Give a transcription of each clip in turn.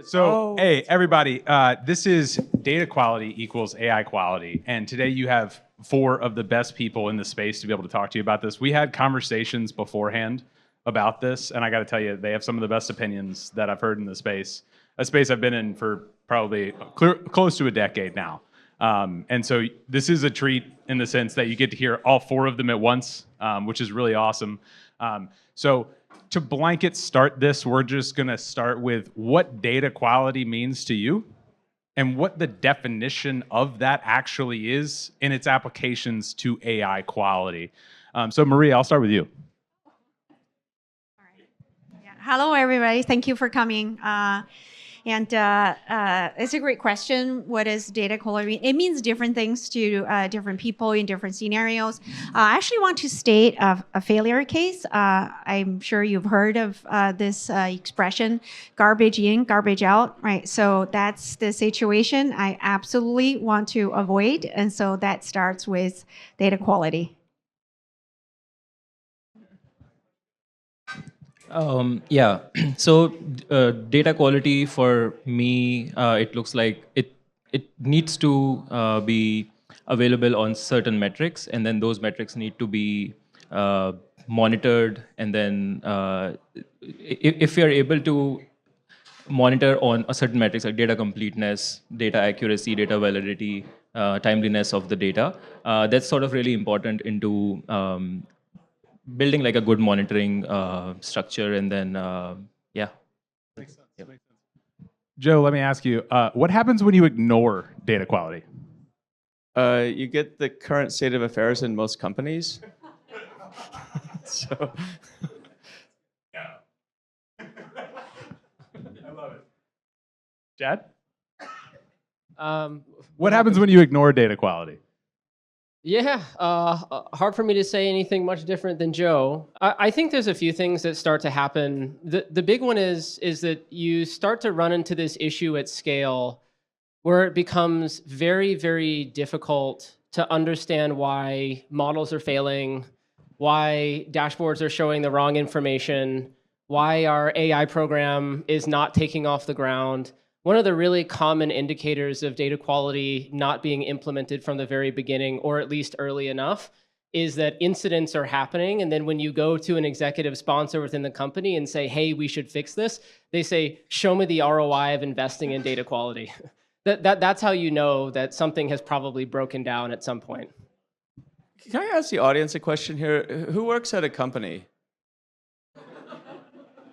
So, hey, everybody, this is data quality equals AI quality. And today you have four of the best people in the space to be able to talk to you about this. We had conversations beforehand about this, and I got to tell you, they have some of the best opinions that I've heard in the space, a space I've been in for probably close to a decade now. And so this is a treat in the sense that you get to hear all four of them at once, which is really awesome. So to blanket start this, we're just going to start with what data quality means to you and what the definition of that actually is in its applications to AI quality. So Maria, I'll start with you. All right. Yeah. Hello, everybody. Thank you for coming. It's a great question. What is data quality? It means different things to different people in different scenarios. I actually want to state a failure case. I'm sure you've heard of this expression, garbage in, garbage out, right? So that's the situation I absolutely want to avoid. And so that starts with data quality. Yeah, so data quality for me, it looks like it needs to be available on certain metrics, and then those metrics need to be monitored. And then if you're able to monitor on a certain metrics like data completeness, data accuracy, data validity, timeliness of the data, that's sort of really important into building like a good monitoring structure. And then yeah. Makes sense. Yep. Makes sense. Joe, let me ask you, what happens when you ignore data quality? You get the current state of affairs in most companies. So yeah. I love it. Chad? What happens when you ignore data quality? Yeah, hard for me to say anything much different than Joe. I think there's a few things that start to happen. The big one is that you start to run into this issue at scale where it becomes very, very difficult to understand why models are failing, why dashboards are showing the wrong information, why our AI program is not taking off the ground. One of the really common indicators of data quality not being implemented from the very beginning, or at least early enough, is that incidents are happening. And then when you go to an executive sponsor within the company and say, hey, we should fix this, they say, show me the ROI of investing in data quality. That's how you know that something has probably broken down at some point. can I ask the audience a question here? Who works at a company?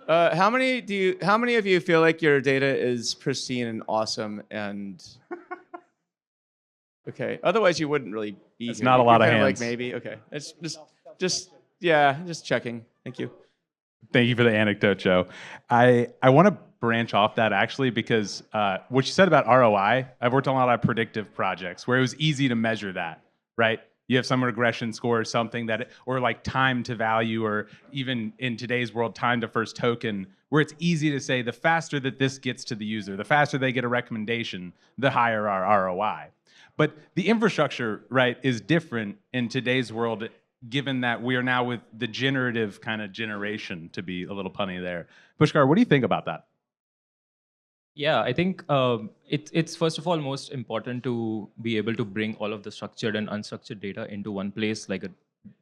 How many of you feel like your data is pristine and awesome and okay? Otherwise, you wouldn't really be It's here. not a lot You're of kinda hands. Like maybe okay. It's just checking. Thank you. Thank you for the anecdote, Joe. I want to branch off that actually because what you said about ROI, I've worked on a lot of predictive projects where it was easy to measure that, right? You have some regression score or something that, or like time to value, or even in today's world, time to first token, where it's easy to say the faster that this gets to the user, the faster they get a recommendation, the higher our ROI. But the infrastructure, right, is different in today's world, given that we are now with the generative kind of generation, to be a little punny there. Pushkar, what do you think about that? Yeah, I think it's first of all most important to be able to bring all of the structured and unstructured data into one place, like a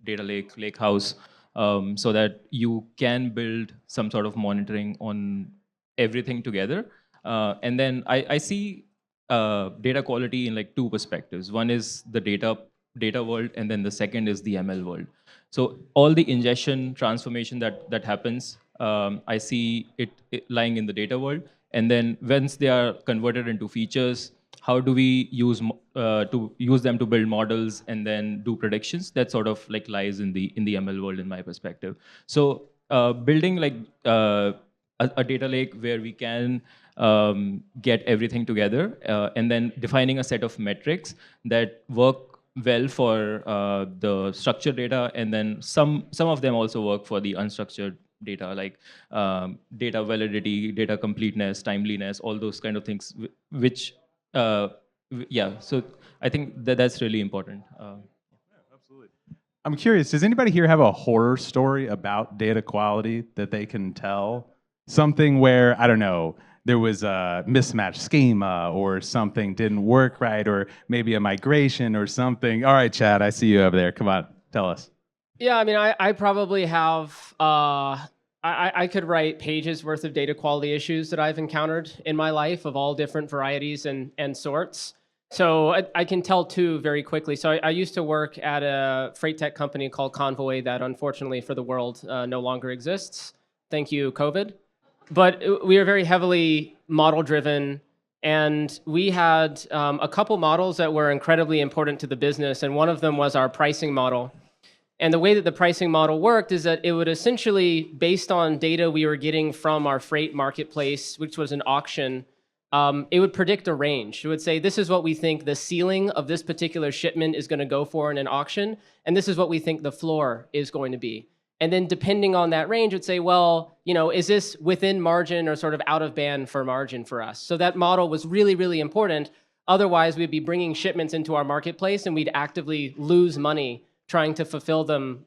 data lake house, so that you can build some sort of monitoring on everything together. And then I see data quality in like two perspectives. One is the data world, and then the second is the ML world. So all the ingestion transformation that happens, I see it lying in the data world. And then once they are converted into features, how do we use them to build models and then do predictions? That sort of like lies in the ML world, in my perspective. So building like a data lake where we can get everything together, and then defining a set of metrics that work well for the structured data, and then some of them also work for the unstructured data, like data validity, data completeness, timeliness, all those kind of things, which, yeah, so I think that's really important. Absolutely. I'm curious, does anybody here have a horror story about data quality that they can tell? Something where, I don't know, there was a mismatched schema or something didn't work right, or maybe a migration or something. All right, Chad, I see you over there. Come on, tell us. Yeah, I mean, I probably have, I could write pages worth of data quality issues that I've encountered in my life of all different varieties and sorts. So I can tell two very quickly. So I used to work at a freight tech company called Convoy that unfortunately for the world no longer exists. Thank you, COVID. But we are very heavily model driven. And we had a couple models that were incredibly important to the business. And one of them was our pricing model. And the way that the pricing model worked is that it would essentially, based on data we were getting from our freight marketplace, which was an auction, it would predict a range. It would say, this is what we think the ceiling of this particular shipment is going to go for in an auction, and this is what we think the floor is going to be. And then depending on that range, it would say, well, is this within margin or sort of out of band for margin for us? So that model was really, really important. Otherwise, we'd be bringing shipments into our marketplace, and we'd actively lose money trying to fulfill them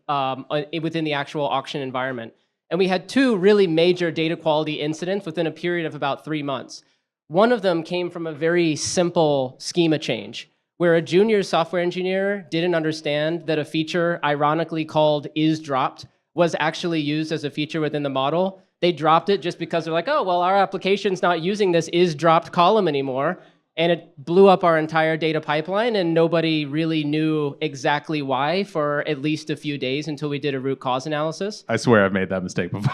within the actual auction environment. And we had two really major data quality incidents within a period of about 3 months. One of them came from a very simple schema change, where a junior software engineer didn't understand that a feature ironically called is dropped was actually used as a feature within the model. They dropped it just because they're like, oh, well, our application's not using this is dropped column anymore. And it blew up our entire data pipeline, and nobody really knew exactly why for at least a few days until we did a root cause analysis. I swear I've made that mistake before.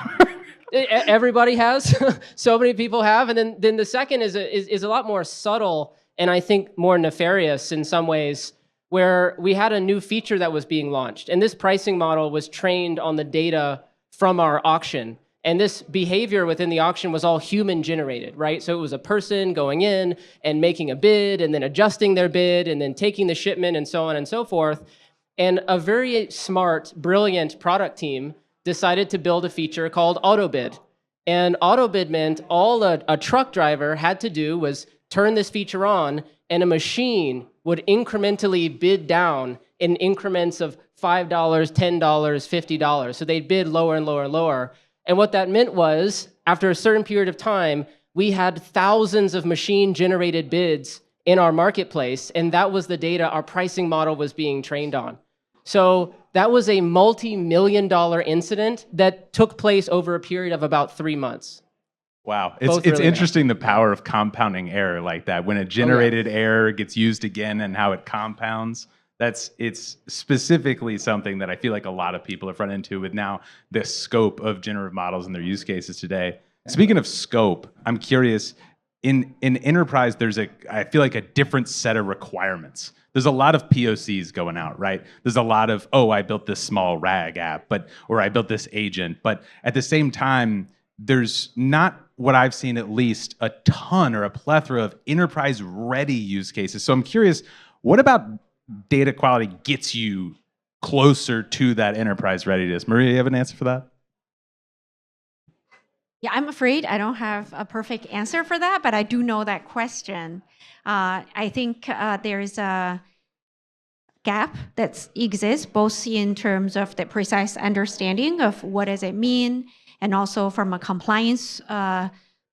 Everybody has. So many people have. And then the second is a lot more subtle and I think more nefarious in some ways, where we had a new feature that was being launched. And this pricing model was trained on the data from our auction. And this behavior within the auction was all human generated, right? So it was a person going in and making a bid and then adjusting their bid and then taking the shipment and so on and so forth. And a very smart, brilliant product team decided to build a feature called AutoBid. And AutoBid meant all a truck driver had to do was turn this feature on, and a machine would incrementally bid down in increments of $5, $10, $50. So they'd bid lower and lower and lower. And what that meant was, after a certain period of time, we had thousands of machine-generated bids in our marketplace, and that was the data our pricing model was being trained on. So that was a multi-million-dollar incident that took place over a period of about 3 months. Wow. It's really interesting the power of compounding error like that. When a generated error gets used again and how it compounds. It's specifically something that I feel like a lot of people have run into with now the scope of generative models and their use cases today. Speaking of scope, I'm curious, in enterprise, I feel like a different set of requirements. There's a lot of POCs going out, right? There's a lot of, oh, I built this small RAG app, or I built this agent. But at the same time, there's not, what I've seen at least, a ton or a plethora of enterprise-ready use cases. So I'm curious, what about data quality gets you closer to that enterprise readiness? Maria, you have an answer for that? Yeah, I'm afraid I don't have a perfect answer for that, but I do know that question. I think there is a gap that exists both in terms of the precise understanding of what does it mean, and also from a compliance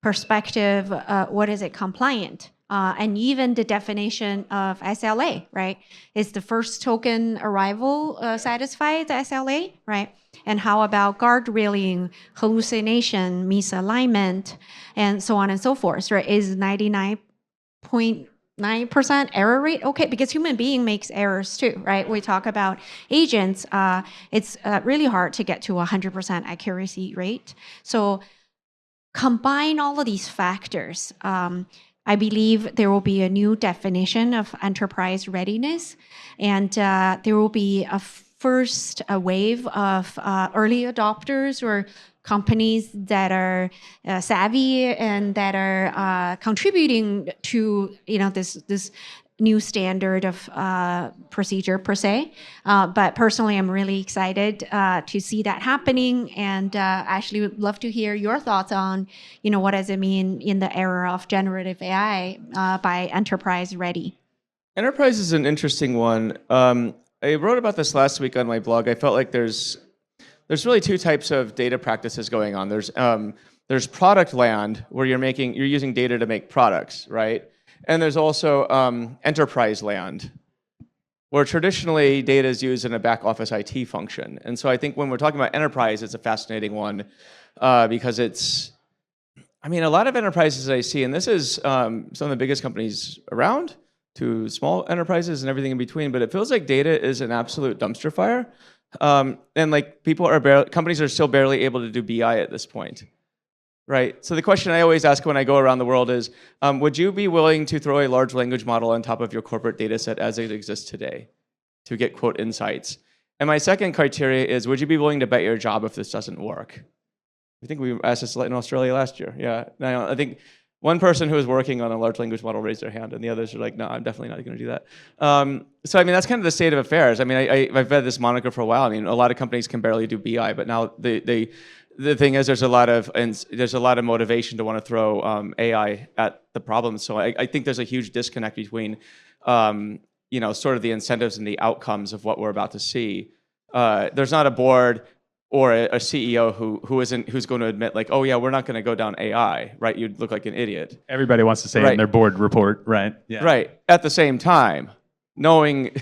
perspective, what is it compliant? And even the definition of SLA, right? Is the first token arrival satisfy the SLA, right? And how about guardrailing, hallucination, misalignment, and so on and so forth, right? Is 99.9% error rate okay? Because human being makes errors too, right? We talk about agents, it's really hard to get to 100% accuracy rate. So combine all of these factors. I believe there will be a new definition of enterprise readiness, and there will be a first wave of early adopters or companies that are savvy and that are contributing to this new standard of procedure per se. But personally, I'm really excited to see that happening, and actually would love to hear your thoughts on, what does it mean in the era of generative AI by enterprise ready? Enterprise is an interesting one. I wrote about this last week on my blog. I felt like there's really two types of data practices going on. There's There's product land where you're using data to make products, right? And there's also enterprise land, where traditionally data is used in a back office IT function. And so I think when we're talking about enterprise, it's a fascinating one because a lot of enterprises I see, and this is some of the biggest companies around to small enterprises and everything in between, but it feels like data is an absolute dumpster fire. And like companies are still barely able to do BI at this point. Right. So the question I always ask when I go around the world is, would you be willing to throw a large language model on top of your corporate data set as it exists today to get, quote, insights? And my second criteria is, would you be willing to bet your job if this doesn't work? I think we asked this in Australia last year. Yeah. Now, I think one person who was working on a large language model raised their hand, and the others are like, no, I'm definitely not going to do that. So, that's kind of the state of affairs. I've had this moniker for a while. A lot of companies can barely do BI, but now the thing is, there's a lot of motivation to want to throw AI at the problem. So I think there's a huge disconnect between, sort of the incentives and the outcomes of what we're about to see. There's not a board or a CEO who's going to admit like, oh yeah, we're not going to go down AI, right? You'd look like an idiot. Everybody wants to say it in their board report, right? Yeah. Right. At the same time, knowing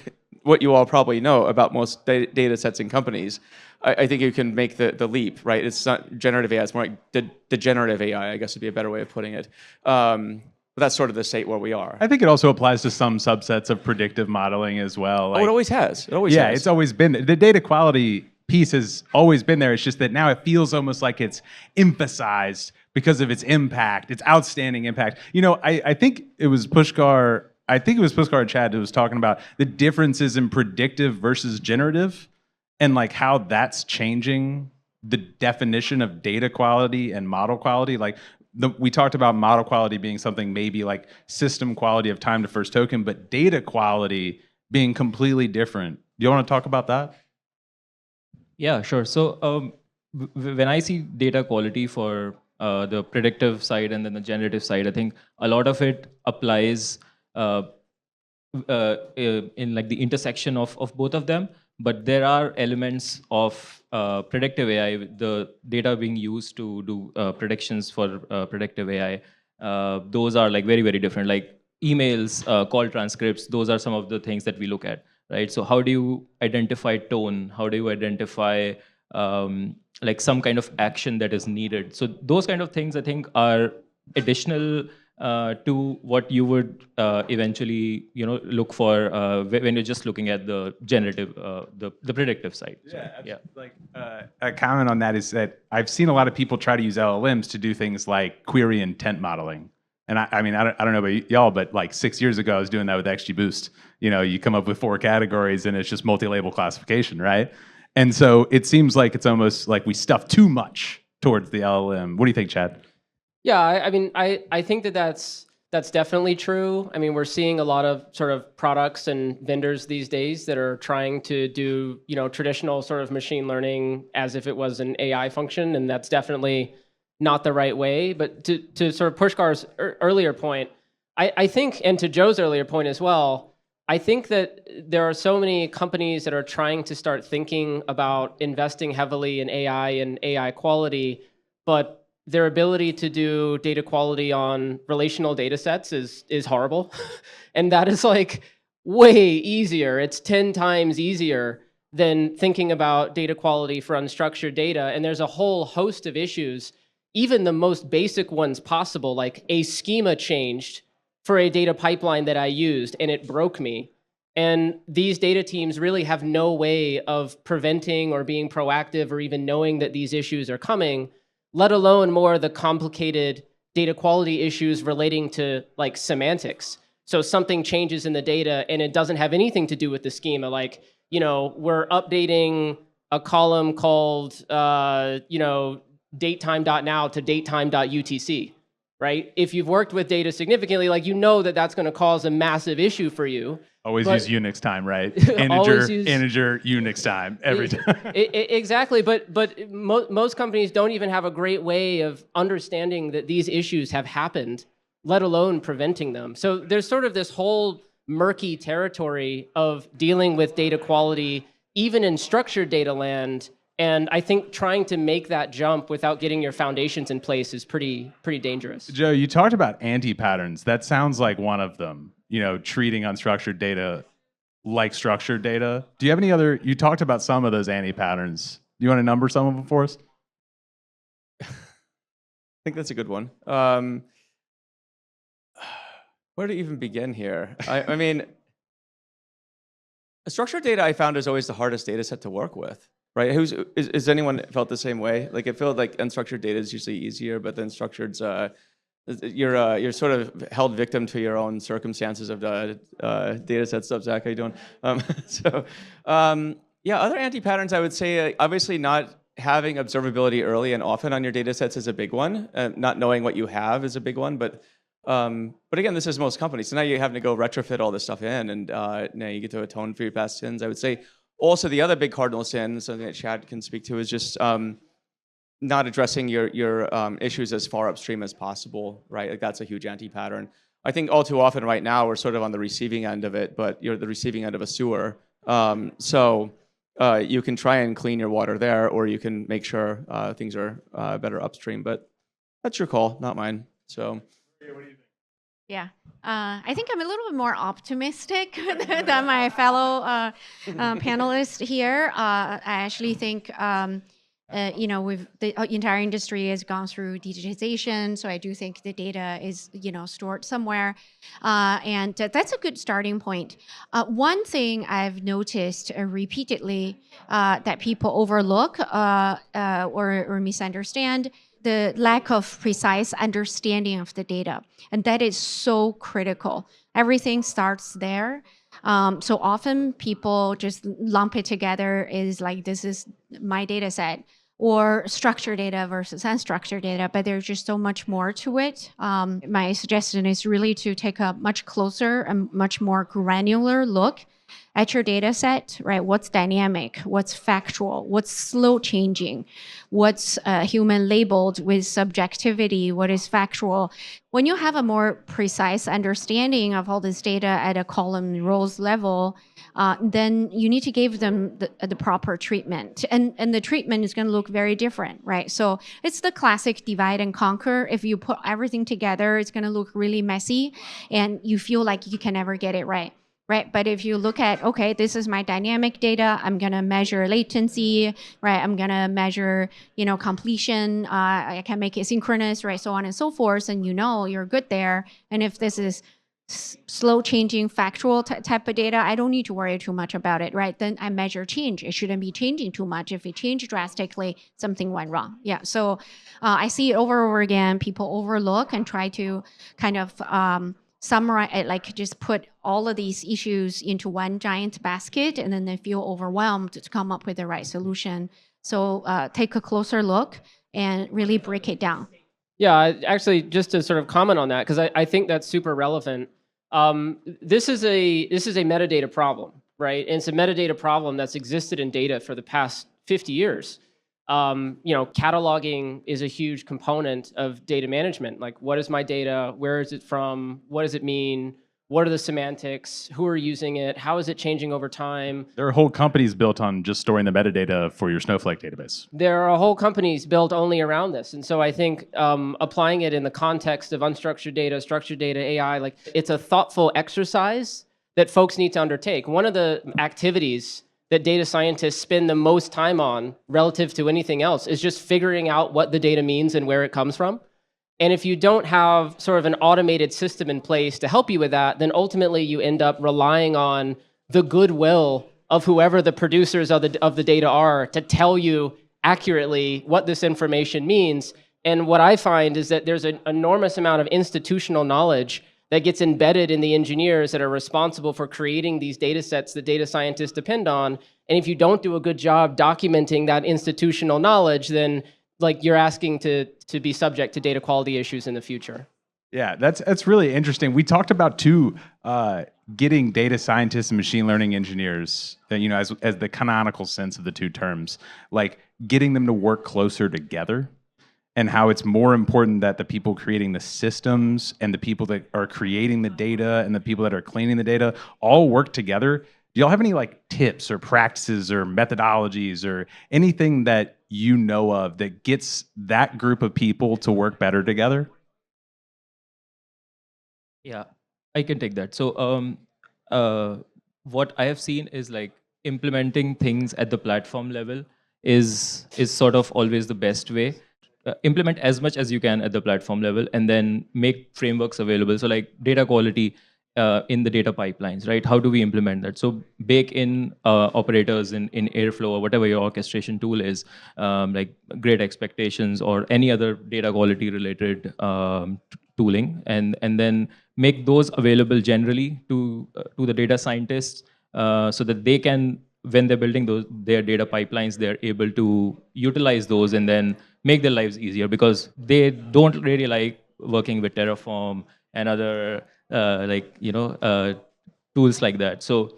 what you all probably know about most data sets in companies, I think you can make the leap, right? It's not generative AI, it's more like degenerative AI, I guess would be a better way of putting it. But that's sort of the state where we are. I think it also applies to some subsets of predictive modeling as well. It always has. It's always been there. The data quality piece has always been there. It's just that now it feels almost like it's emphasized because of its impact, its outstanding impact. I think it was Pushkar. Or Chad who was talking about the differences in predictive versus generative, and like how that's changing the definition of data quality and model quality. Like we talked about model quality being something maybe like system quality of time to first token, but data quality being completely different. Do you want to talk about that? Yeah, sure. So when I see data quality for the predictive side and then the generative side, I think a lot of it applies in like the intersection of both of them. But there are elements of predictive AI, the data being used to do predictions for predictive AI. Those are like very, very different. Like emails, call transcripts, those are some of the things that we look at, right? So how do you identify tone? How do you identify like some kind of action that is needed? So those kind of things I think are additional to what you would eventually look for when you're just looking at the generative, the predictive side. Yeah. Like a comment on that is that I've seen a lot of people try to use LLMs to do things like query intent modeling. And I don't know about y'all, but like 6 years ago, I was doing that with XGBoost. You come up with 4 categories and it's just multi-label classification, right? And so it seems like it's almost like we stuff too much towards the LLM. What do you think, Chad? Yeah, I think that's definitely true. We're seeing a lot of sort of products and vendors these days that are trying to do, traditional sort of machine learning as if it was an AI function, and that's definitely not the right way. But to sort of Pushkar's earlier point, I think, and to Joe's earlier point as well, I think that there are so many companies that are trying to start thinking about investing heavily in AI and AI quality, but their ability to do data quality on relational data sets is horrible. And that is like way easier. It's 10 times easier than thinking about data quality for unstructured data. And there's a whole host of issues, even the most basic ones possible, like a schema changed for a data pipeline that I used and it broke me. And these data teams really have no way of preventing or being proactive or even knowing that these issues are coming, let alone more the complicated data quality issues relating to like semantics. So something changes in the data and it doesn't have anything to do with the schema. Like, we're updating a column called, datetime.now to datetime.utc, right? If you've worked with data significantly, like, that's going to cause a massive issue for you. Always use Unix time, right? Integer Unix time every time. Exactly, but most companies don't even have a great way of understanding that these issues have happened, let alone preventing them. So there's sort of this whole murky territory of dealing with data quality, even in structured data land, And I think trying to make that jump without getting your foundations in place is pretty dangerous. Joe, you talked about anti-patterns. That sounds like one of them, treating unstructured data like structured data. Do you have any other, you talked about some of those anti-patterns. Do you want to number some of them for us? I think that's a good one. Where to even begin here? I mean, structured data I found is always the hardest data set to work with, right? Is anyone felt the same way? Like it felt like unstructured data is usually easier, but then structured's you're sort of held victim to your own circumstances of the data set stuff. Zach, how you doing? Yeah, other anti-patterns I would say, obviously not having observability early and often on your data sets is a big one. Not knowing what you have is a big one, but again, this is most companies. So now you're having to go retrofit all this stuff in, and now you get to atone for your past sins. I would say also the other big cardinal sin, something that Chad can speak to, is just not addressing your issues as far upstream as possible, right? Like that's a huge anti-pattern. I think all too often right now we're sort of on the receiving end of it, but you're the receiving end of a sewer. So you can try and clean your water there, or you can make sure things are better upstream. But that's your call, not mine. So. Yeah, I think I'm a little bit more optimistic than my fellow panelists here. I actually think, the entire industry has gone through digitization, so I do think the data is, stored somewhere, and that's a good starting point. One thing I've noticed repeatedly that people overlook or misunderstand, the lack of precise understanding of the data. And that is so critical. Everything starts there. So often people just lump it together is like, this is my data set, or structured data versus unstructured data, but there's just so much more to it. My suggestion is really to take a much closer and much more granular look at your data set, right? What's dynamic, what's factual, what's slow changing, what's human labeled with subjectivity, what is factual. When you have a more precise understanding of all this data at a column and rows level, then you need to give them the proper treatment. And the treatment is going to look very different, right? So it's the classic divide and conquer. If you put everything together, it's going to look really messy and you feel like you can never get it right. Right, but if you look at, okay, this is my dynamic data, I'm gonna measure latency, right? I'm gonna measure, completion, I can make it synchronous, right? So on and so forth, and you're good there. And if this is slow changing factual type of data, I don't need to worry too much about it, right? Then I measure change. It shouldn't be changing too much. If it changed drastically, something went wrong. Yeah, so I see it over and over again. People overlook and try to kind of summarize, like just put all of these issues into one giant basket, and then they feel overwhelmed to come up with the right solution. So take a closer look and really break it down. Yeah, actually, just to sort of comment on that, because I think that's super relevant. This is a metadata problem, right? And it's a metadata problem that's existed in data for the past 50 years. Cataloging is a huge component of data management. Like, what is my data? Where is it from? What does it mean? What are the semantics? Who are using it? How is it changing over time? There are whole companies built on just storing the metadata for your Snowflake database. There are whole companies built only around this. And so I think applying it in the context of unstructured data, structured data, AI, like it's a thoughtful exercise that folks need to undertake. One of the activities that data scientists spend the most time on relative to anything else is just figuring out what the data means and where it comes from. And if you don't have sort of an automated system in place to help you with that, then ultimately you end up relying on the goodwill of whoever the producers of the data are to tell you accurately what this information means. And what I find is that there's an enormous amount of institutional knowledge that gets embedded in the engineers that are responsible for creating these data sets that data scientists depend on. And if you don't do a good job documenting that institutional knowledge, then like you're asking to be subject to data quality issues in the future. Yeah, that's really interesting. We talked about too, getting data scientists and machine learning engineers, as the canonical sense of the two terms, like getting them to work closer together, and how it's more important that the people creating the systems and the people that are creating the data and the people that are cleaning the data all work together Do y'all have any like tips or practices or methodologies or anything that you know of that gets that group of people to work better together? Yeah, I can take that. So, what I have seen is like implementing things at the platform level is sort of always the best way. Implement as much as you can at the platform level, and then make frameworks available. So, like data quality in the data pipelines, right? How do we implement that? So, bake in operators in Airflow or whatever your orchestration tool is, like Great Expectations or any other data quality related tooling, and then make those available generally to the data scientists, so that they can, when they're building their data pipelines, they're able to utilize those and then make their lives easier, because they don't really like working with Terraform and other tools like that. So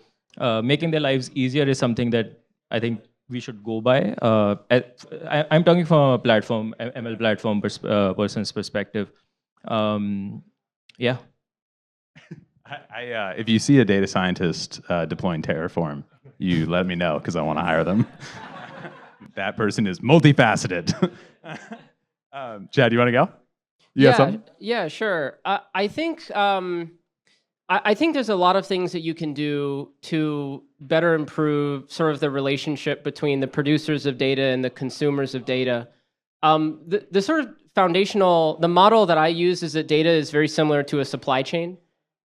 making their lives easier is something that I think we should go by. I'm talking from a platform, ML platform person's perspective. Yeah. If you see a data scientist deploying Terraform, you let me know because I want to hire them. That person is multifaceted. Chad, you want to go? You got something? Yeah, sure. I think I think there's a lot of things that you can do to better improve sort of the relationship between the producers of data and the consumers of data. The sort of foundational, the model that I use is that data is very similar to a supply chain.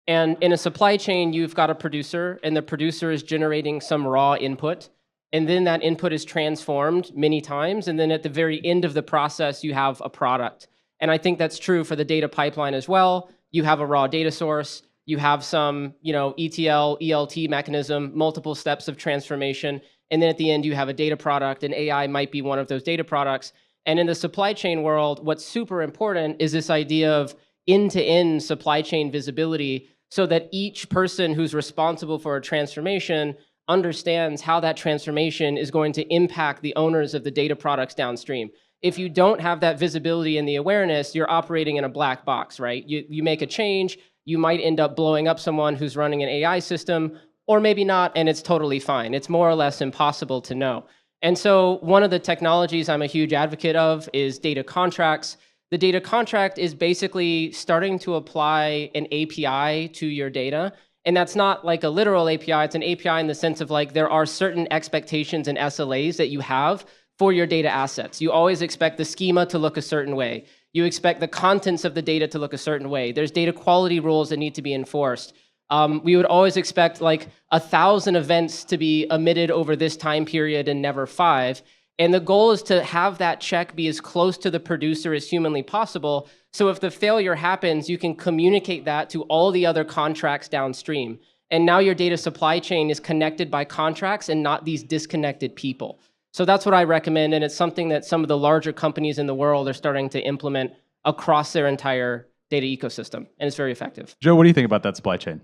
And in a supply chain, you've got a producer, and the producer is generating some raw input. And then that input is transformed many times. And then at the very end of the process, you have a product. And I think that's true for the data pipeline as well. You have a raw data source. You have some, ETL, ELT mechanism, multiple steps of transformation. And then at the end, you have a data product, and AI might be one of those data products. And in the supply chain world, what's super important is this idea of end-to-end supply chain visibility, so that each person who's responsible for a transformation understands how that transformation is going to impact the owners of the data products downstream. If you don't have that visibility and the awareness, you're operating in a black box, right? You make a change, you might end up blowing up someone who's running an AI system, or maybe not, and it's totally fine. It's more or less impossible to know. And so one of the technologies I'm a huge advocate of is data contracts. The data contract is basically starting to apply an API to your data. And that's not like a literal API. It's an API in the sense of like there are certain expectations and SLAs that you have for your data assets. You always expect the schema to look a certain way. You expect the contents of the data to look a certain way. There's data quality rules that need to be enforced. We would always expect like 1,000 events to be emitted over this time period and never 5. And the goal is to have that check be as close to the producer as humanly possible. So if the failure happens, you can communicate that to all the other contracts downstream. And now your data supply chain is connected by contracts and not these disconnected people. So that's what I recommend. And it's something that some of the larger companies in the world are starting to implement across their entire data ecosystem. And it's very effective. Joe, what do you think about that supply chain?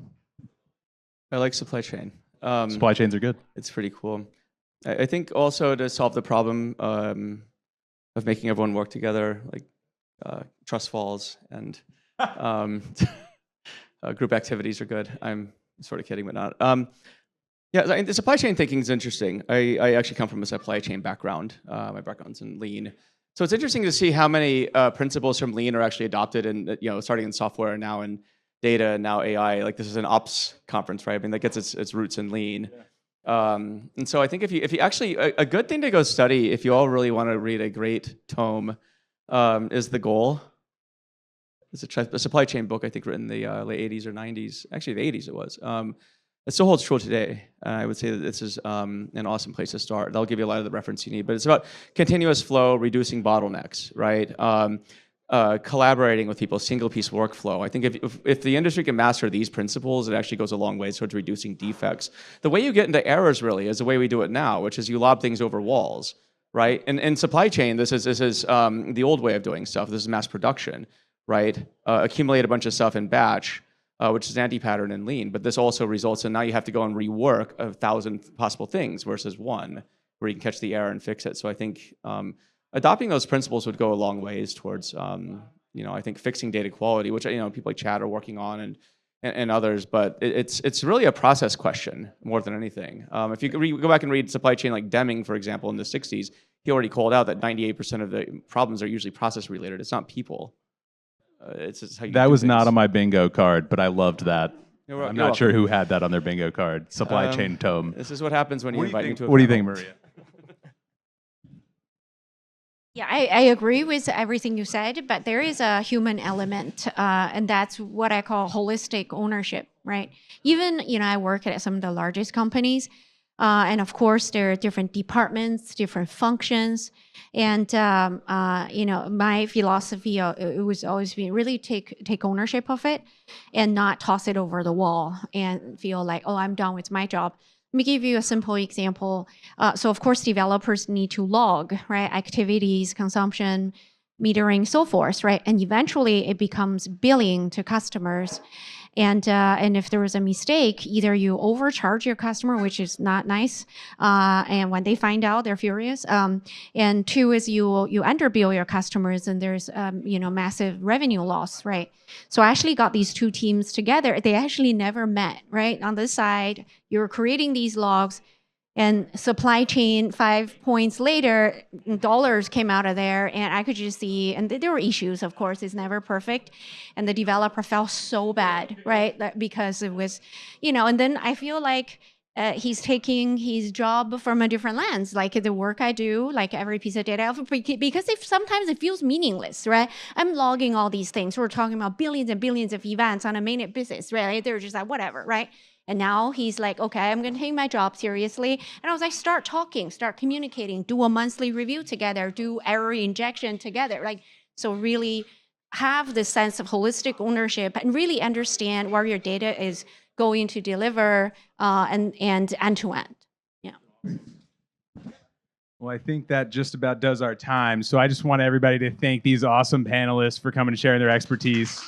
I like supply chain. Supply chains are good. It's pretty cool. I think also to solve the problem of making everyone work together, like trust falls and group activities are good. I'm sort of kidding, but not. Yeah, the supply chain thinking is interesting. I actually come from a supply chain background. My background's in Lean. So it's interesting to see how many principles from Lean are actually adopted in, starting in software and now in data and now AI. Like this is an ops conference, right? I mean, that gets its roots in Lean. Yeah. And so I think if you actually, a good thing to go study if you all really want to read a great tome is The Goal. It's a supply chain book, I think, written in the late 80s or 90s. Actually, the 80s it was. It still holds true today. I would say that this is an awesome place to start. That'll give you a lot of the reference you need. But it's about continuous flow, reducing bottlenecks, right? Collaborating with people, single piece workflow. I think if the industry can master these principles, it actually goes a long way towards reducing defects. The way you get into errors really is the way we do it now, which is you lob things over walls, right? And in supply chain, this is the old way of doing stuff. This is mass production, right? Accumulate a bunch of stuff in batch, which is an anti-pattern in Lean, but this also results in now you have to go and rework 1,000 possible things versus one, where you can catch the error and fix it. So I think adopting those principles would go a long ways towards, I think fixing data quality, which people like Chad are working on, and and others, but it's really a process question more than anything. If you go back and read supply chain like Deming, for example, in the 60s, he already called out that 98% of the problems are usually process related. It's not people. It's just how you That do was things. not on my bingo card, but I loved that. You're I'm you're not sure welcome. who had that on their bingo card. Supply chain tome. This is what happens when you invite me to a What do you think, panel. Maria? Yeah, I agree with everything you said, but there is a human element, and that's what I call holistic ownership, right? Even, I work at some of the largest companies, and of course, there are different departments, different functions, and my philosophy it was always be really take ownership of it, and not toss it over the wall and feel like, oh, I'm done with my job. Let me give you a simple example. So of course, developers need to log, right, activities, consumption, metering, so forth, right? And eventually it becomes billing to customers. And if there was a mistake, either you overcharge your customer, which is not nice, and when they find out, they're furious. And two is you underbill your customers, and there's massive revenue loss, right? So I actually got these two teams together. They actually never met, right? On this side, you're creating these logs, and supply chain 5 points later, dollars came out of there, and I could just see, and there were issues, of course, it's never perfect. And the developer felt so bad, right? Because it was, and then I feel like he's taking his job from a different lens, like the work I do, like every piece of data, because sometimes it feels meaningless, right? I'm logging all these things. We're talking about billions and billions of events on a minute basis, right? They're just like, whatever, right? And now he's like, okay, I'm going to take my job seriously. And I was like, start talking, start communicating, do a monthly review together, do error injection together. So really have this sense of holistic ownership and really understand where your data is going to deliver and end to end. Yeah. Well, I think that just about does our time. So I just want everybody to thank these awesome panelists for coming and sharing their expertise.